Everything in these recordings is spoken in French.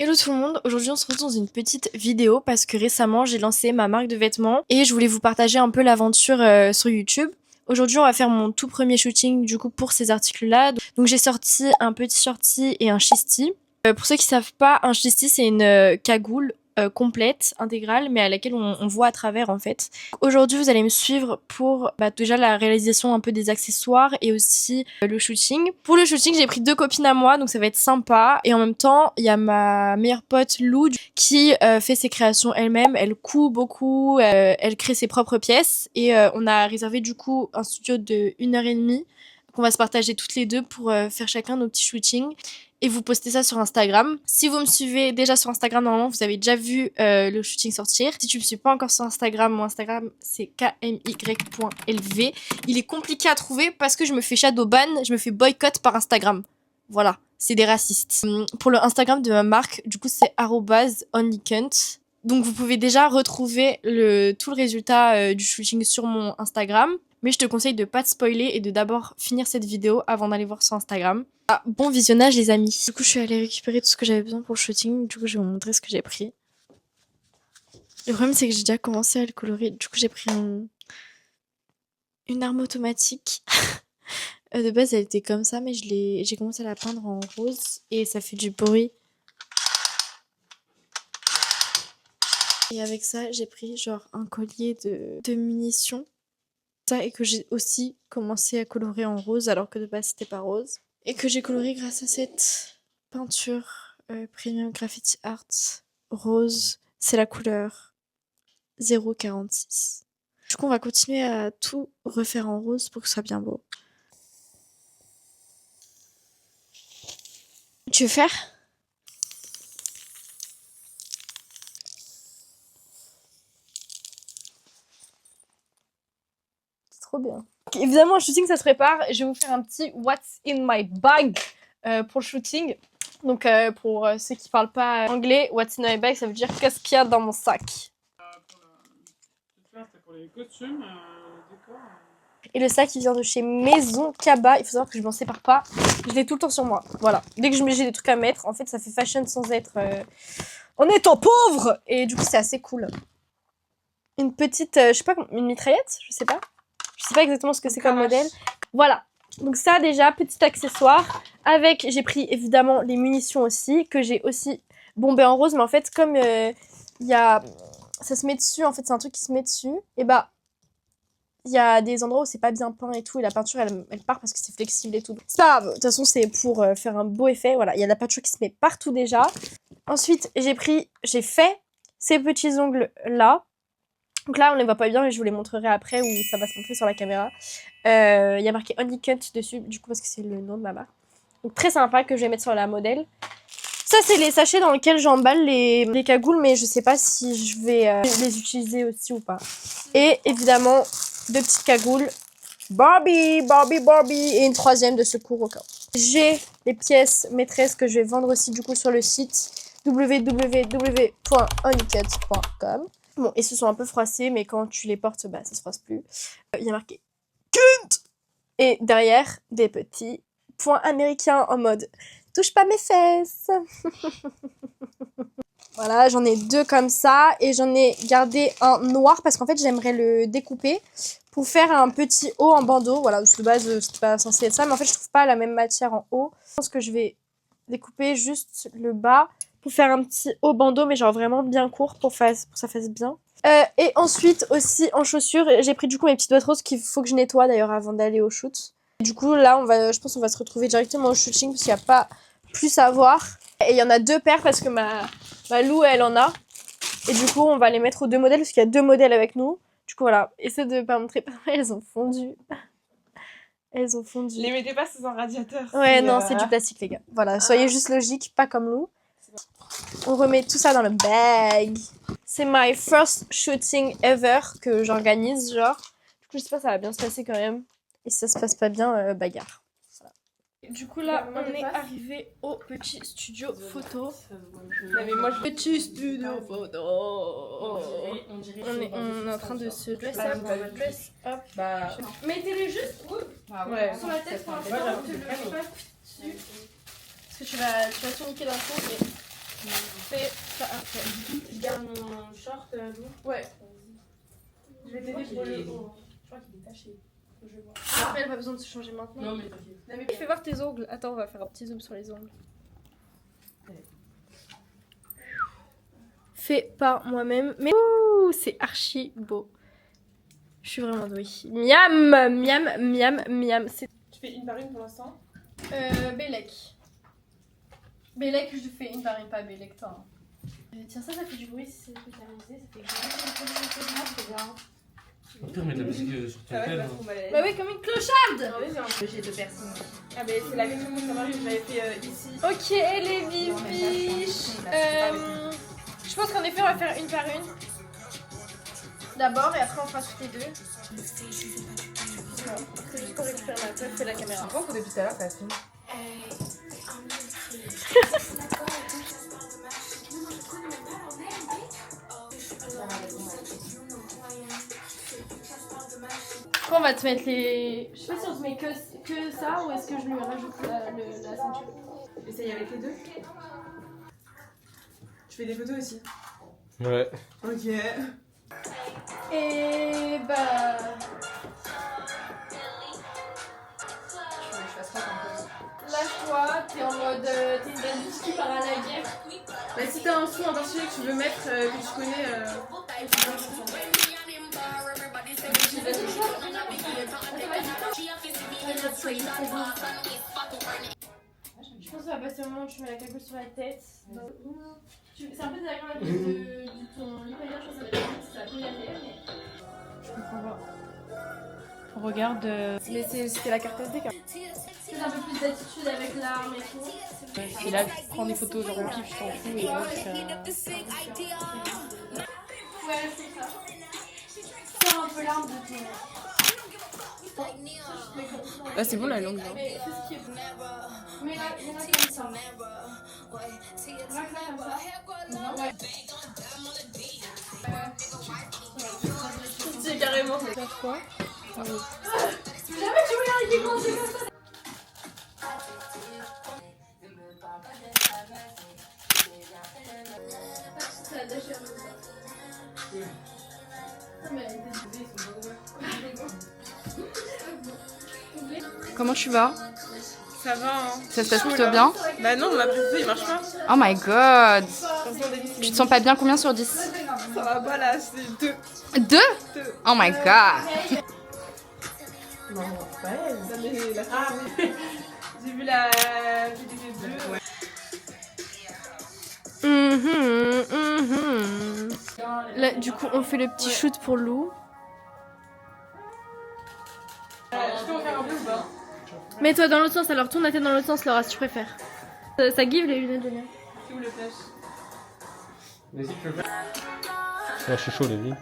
Hello tout le monde, aujourd'hui on se retrouve dans une petite vidéo parce que récemment j'ai lancé ma marque de vêtements et je voulais vous partager un peu l'aventure sur YouTube. Aujourd'hui on va faire mon tout premier shooting du coup pour ces articles-là. Donc j'ai sorti un petit shorty et un chisty. Pour ceux qui savent pas, un chisty c'est une cagoule complète, intégrale, mais à laquelle on voit à travers en fait. Aujourd'hui vous allez me suivre pour déjà la réalisation un peu des accessoires et aussi le shooting. Pour le shooting j'ai pris deux copines à moi donc ça va être sympa et en même temps il y a ma meilleure pote Lou qui fait ses créations elle-même, elle coud beaucoup, elle crée ses propres pièces et on a réservé du coup un studio de 1h30 qu'on va se partager toutes les deux pour faire chacun nos petits shootings et vous postez ça sur Instagram. Si vous me suivez déjà sur Instagram, normalement, vous avez déjà vu le shooting sortir. Si tu me suis pas encore sur Instagram, mon Instagram, c'est kmy.lv. Il est compliqué à trouver parce que je me fais shadowban, je me fais boycott par Instagram. Voilà, c'est des racistes. Pour le Instagram de ma marque, du coup, c'est @onlycunt. Donc vous pouvez déjà retrouver tout le résultat du shooting sur mon Instagram. Mais je te conseille de pas te spoiler et de d'abord finir cette vidéo avant d'aller voir sur Instagram. Ah, bon visionnage les amis. Du coup je suis allée récupérer tout ce que j'avais besoin pour le shooting. Du coup je vais vous montrer ce que j'ai pris. Le problème c'est que j'ai déjà commencé à le colorer. Du coup j'ai pris une arme automatique. De base elle était comme ça mais j'ai commencé à la peindre en rose et ça fait du bruit. Et avec ça j'ai pris genre un collier de munitions. Ça et que j'ai aussi commencé à colorer en rose alors que de base c'était pas rose. Et que j'ai coloré grâce à cette peinture Premium Graffiti Art rose. C'est la couleur 046. Du coup, on va continuer à tout refaire en rose pour que ce soit bien beau. Tu veux faire? C'est trop bien. Okay, évidemment, le shooting, ça se prépare. Je vais vous faire un petit What's in my bag pour le shooting. Donc, pour ceux qui parlent pas anglais, What's in my bag, ça veut dire qu'est-ce qu'il y a dans mon sac. Pour les costumes, décors. Et le sac, il vient de chez Maison Kaba. Il faut savoir que je m'en sépare pas. Je l'ai tout le temps sur moi. Voilà. Dès que j'ai des trucs à mettre, en fait, ça fait fashion sans être... en étant pauvre. Et du coup, c'est assez cool. Une petite, je sais pas, une mitraillette, je sais pas. Je sais pas exactement ce que c'est comme modèle. Voilà. Donc ça, déjà, petit accessoire. Avec, j'ai pris évidemment les munitions aussi, que j'ai aussi bombé en rose. Mais en fait, comme il y a... Ça se met dessus, en fait, c'est un truc qui se met dessus. Et bah... Il y a des endroits où c'est pas bien peint et tout, et la peinture elle part parce que c'est flexible et tout. C'est pas grave, de toute façon c'est pour faire un beau effet. Voilà, il y a la peinture qui se met partout déjà. Ensuite, j'ai fait ces petits ongles là. Donc là, on les voit pas bien, mais je vous les montrerai après où ça va se montrer sur la caméra. Il y a marqué Honeycut dessus, du coup, parce que c'est le nom de ma marque. Donc très sympa que je vais mettre sur la modèle. Ça, c'est les sachets dans lesquels j'emballe les cagoules, mais je sais pas si je vais les utiliser aussi ou pas. Et évidemment, deux petites cagoules. Barbie, et une troisième de secours au cas où. J'ai les pièces maîtresses que je vais vendre aussi du coup sur le site www.honeycut.com. Bon, et ce sont un peu froissés, mais quand tu les portes, bah ça se froisse plus. Il y a marqué Kunt et derrière, des petits points américains en mode touche pas mes fesses. Voilà, j'en ai deux comme ça et j'en ai gardé un noir parce qu'en fait j'aimerais le découper pour faire un petit haut en bandeau. Voilà, parce que de base c'était pas censé être ça, mais en fait je trouve pas la même matière en haut. Je pense que je vais découper juste le bas pour faire un petit haut bandeau, mais genre vraiment bien court pour que ça fasse bien. Et ensuite aussi en chaussures, j'ai pris du coup mes petites boîtes roses qu'il faut que je nettoie d'ailleurs avant d'aller au shoot. Du coup là je pense qu'on va se retrouver directement au shooting parce qu'il n'y a pas plus à voir. Et il y en a deux paires parce que ma Lou elle en a. Et du coup on va les mettre aux deux modèles parce qu'il y a deux modèles avec nous. Du coup voilà, essayez de pas montrer, elles ont fondu. Elles ont fondu. Les mettez pas sous un radiateur. Ouais non c'est du plastique les gars. Voilà, soyez juste logiques, pas comme Lou. On remet tout ça dans le bag. C'est my first shooting ever que j'organise genre. Du coup j'espère que ça va bien se passer quand même. Et si ça se passe pas bien, bagarre. Voilà. Du coup là on est arrivé au petit studio photo. Petit studio photo. On est en train de se dress up. Dress up. Mettez-les juste sur la tête pour l'instant. Ne te le mets pas dessus. Parce que tu vas tout niquer d'un coup. Ouais. Je vais t'aider pour le haut. Je crois qu'il est taché. Je vais voir. Après, elle n'a pas besoin de se changer maintenant. Non, mais t'inquiète. Non, mais fais voir tes ongles. Attends, on va faire un petit zoom sur les ongles. Fait par moi-même. Mais ouh, c'est archi beau. Je suis vraiment douée. Miam, miam, miam, miam. Tu fais une par une pour l'instant? Bélec. Bélec, je fais une par une, pas Bélec, toi. Tiens, ça fait du bruit si c'est pétalisé. Ça fait que Au pire, mets de la musique sur ton tel. Bah oui, comme une clocharde. J'ai 2 personnes. Ah, mais c'est la question que ça m'arrive, je l'avais fait ici. Ok, les bibiches. Je pense qu'en effet, on va faire une par une. D'abord, et après, on fera toutes les deux. C'est juste pour récupérer ma teuf et la caméra. Par contre, depuis tout à l'heure, ça filme. On va te mettre les... Je sais pas si on te met que ça ou est-ce que je lui rajoute la ceinture. Essaye avec les deux. Tu fais des photos aussi? Ouais. Ok. Et bah... Lâche-toi, t'es en mode... t'es une belle bitch qui part à la guerre. Bah, si t'as un son en particulier que tu veux mettre, que tu connais... Je pense que ça va passer au moment où tu mets la cagoule sur la tête. C'est un peu désagréable de ton hyper, je pense que ça va être vite, ça va plus y aller, mais... Je comprends pas. Regarde... Mais c'était la carte SD, quand même. C'est un peu plus d'attitude avec l'arme et tout. Et là, tu prends des photos genre au pif, je t'en fous, et donc... Ouais, c'est ça. Sors un peu l'arme de ton... Là, c'est bon, la langue, non? Mais fais ce qui est bon. Mets-la comme ça. Mets-la comme ça. Non, ouais. C'est carrément. Faire quoi? Jamais tu voulais un écran, c'est comme ça. Ça a déchiré ça. Mais elle était Comment tu vas? Ça va, hein? Ça se passe plutôt bien? Bah non, ma photo, il marche pas. Oh my god! Tu te sens pas bien? Combien sur 10? Ça va pas, là, c'est 2. 2? Oh my god! Non, c'est pas elle. Ah oui. J'ai vu la vidéo des 2. Là, du coup, on fait le petit shoot pour Lou. Je peux en faire un peu ou pas? Mets-toi dans l'autre sens, alors tourne la tête dans l'autre sens, Laura, si tu préfères. Ça give les lunettes de Léa. C'est où le flash? Vas-y, tu veux faire? Ah, je suis chaud, les vies.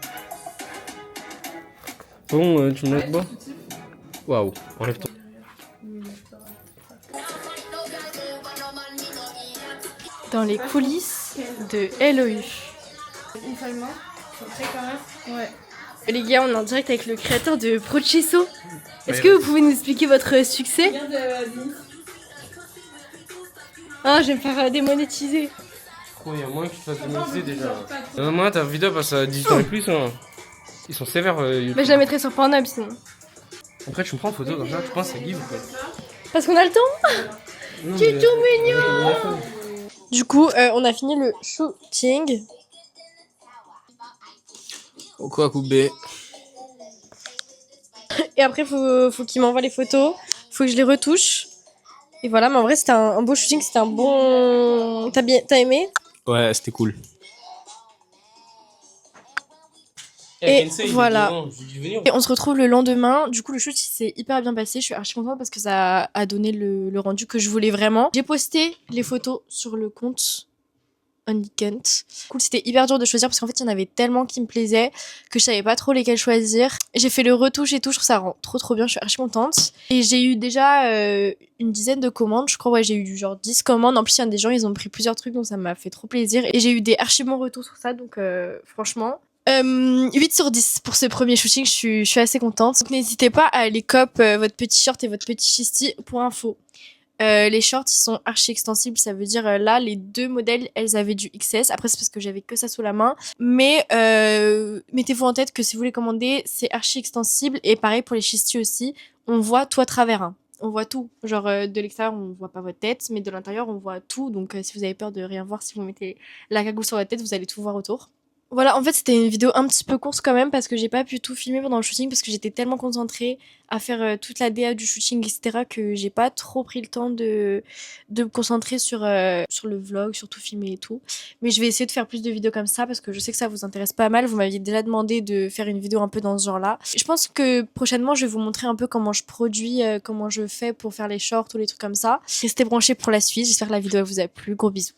Bon, tu me laisses bas? Waouh, enlève toi. Dans les coulisses de LOU. Une seule main? C'est très quand même. Ouais. Les gars, on est en direct avec le créateur de Processo. Est-ce que vous pouvez nous expliquer votre succès? Regarde Denis. Ah, je vais me faire démonétiser. Oh, il y a moins que tu te fasses démonétiser déjà. Non, moi, ta vidéo passe à 18 ans et plus. Hein. Ils sont sévères. YouTube. Mais je la mettrai sur Pornhub sinon. Après, tu me prends en photo comme ça, tu penses que ça give ou quoi? Parce qu'on a le temps. Non, Tu es mais- tout mignon. Du coup, on a fini le shooting. Au quoi, couper? Et après, faut qu'il m'envoie les photos. Faut que je les retouche. Et voilà, mais en vrai, c'était un beau shooting. C'était un bon... T'as aimé? Ouais, c'était cool. Et voilà. Venir. Et on se retrouve le lendemain. Du coup, le shoot il s'est hyper bien passé. Je suis archi contente parce que ça a donné le rendu que je voulais vraiment. J'ai posté les photos sur le compte OnlyCunt. Cool, c'était hyper dur de choisir parce qu'en fait, il y en avait tellement qui me plaisaient que je savais pas trop lesquels choisir. J'ai fait le retouche et tout. Je trouve ça rend trop bien. Je suis archi contente. Et j'ai eu déjà une dizaine de commandes. Je crois, ouais, j'ai eu genre 10 commandes. En plus, il y a des gens, ils ont pris plusieurs trucs donc ça m'a fait trop plaisir. Et j'ai eu des archi bons retours sur ça. Donc, franchement... 8 sur 10 pour ce premier shooting, je suis assez contente. Donc n'hésitez pas à aller cop votre petit short et votre petit chisti pour info. Les shorts, ils sont archi extensibles. Ça veut dire, là, les 2 modèles, elles avaient du XS. Après, c'est parce que j'avais que ça sous la main. Mais mettez-vous en tête que si vous les commandez, c'est archi extensible. Et pareil pour les chistis aussi. On voit tout à travers, hein. On voit tout. Genre, de l'extérieur, on voit pas votre tête. Mais de l'intérieur, on voit tout. Donc, si vous avez peur de rien voir, si vous mettez la cagoule sur la tête, vous allez tout voir autour. Voilà, en fait, c'était une vidéo un petit peu courte quand même parce que j'ai pas pu tout filmer pendant le shooting parce que j'étais tellement concentrée à faire toute la DA du shooting, etc., que j'ai pas trop pris le temps de me concentrer sur le vlog, sur tout filmer et tout. Mais je vais essayer de faire plus de vidéos comme ça parce que je sais que ça vous intéresse pas mal. Vous m'aviez déjà demandé de faire une vidéo un peu dans ce genre-là. Je pense que prochainement, je vais vous montrer un peu comment je produis, comment je fais pour faire les shorts ou les trucs comme ça. Restez branchés pour la suite. J'espère que la vidéo vous a plu. Gros bisous.